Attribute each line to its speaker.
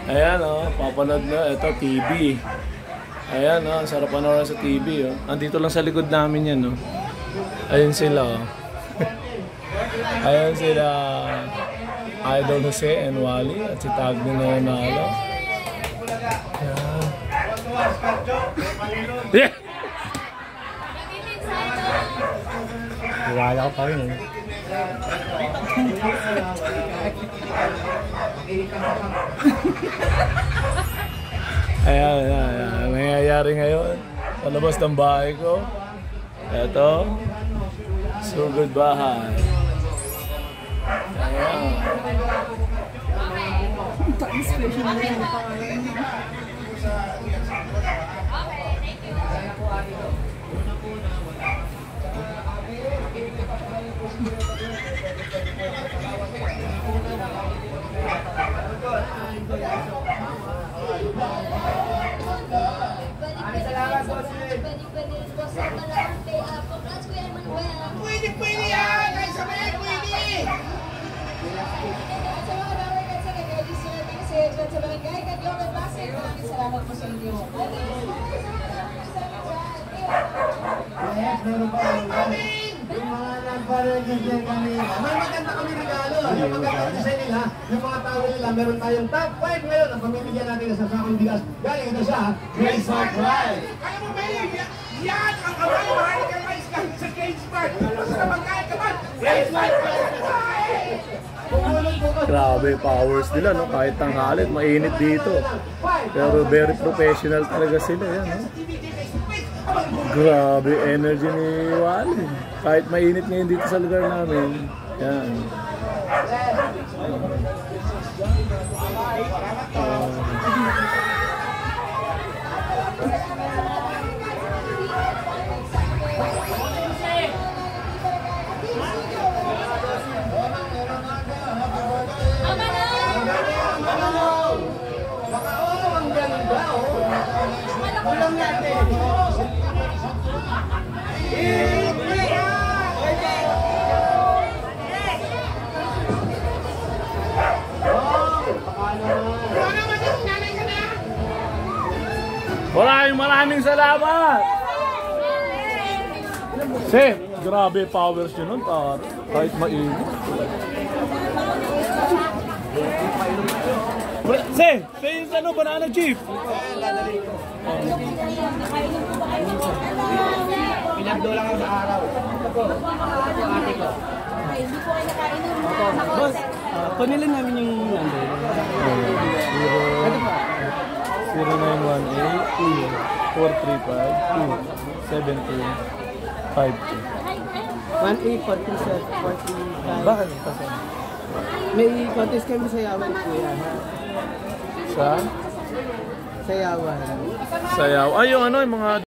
Speaker 1: Ayan o, papanood na. Ito, TV. Ayan o, sarap panoorin sa TV o. Andito lang sa likod namin yan o. Ayun sila o. Ayan sila Idol Jose and Wally at si Tagni na nanalo. Ayan. Yeah!
Speaker 2: Wala ko pa rin eh.
Speaker 1: Ayan, ayan. Nangyayari ngayon sa labas ng bahay ko. Ito, sugod bahay. Ayan.
Speaker 3: Pwede yan! Kahit sa mga pwede! Sa barangay, Kadyong at Pasig, maraming salamat po sa inyo. Meron pa kami! Yung mga nagpa-register kami, may maganda kami regalo. Yung maganda design nila, yung mga tawag nila, meron tayong top 5 ngayon. Ang pamimigyan natin sa sakong bigas. Galing ito sa Grace Smart Ride. Kaya mo, Mary, yan ang kamay. Maraming kamay sa Grace Smart. Basta na magkain ka man, Grace Smart Ride!
Speaker 1: Grabe powers nila, no? Kahit tanghalit, mainit dito. Pero very professional talaga sila, yan, no? Grabe energy ni Wally. Kahit mainit ngayon dito sa lugar namin. Yan. Maraming salamat! Sir, grabe powers nyo nun, kahit mainit. Sir, yung ano, banana chief?
Speaker 2: Pinagdo lang ako sa araw. Ate ko.
Speaker 4: Hindi po kayo nakainom.
Speaker 2: Boss, panilin namin yung number.
Speaker 1: Ano pa? 0918-435-272-52. Bakit?
Speaker 2: May contest kami sa Yawan, kuya.
Speaker 1: Sa?
Speaker 2: Sa Yawan.
Speaker 1: Sayaw. Ay, yung ano, yung mga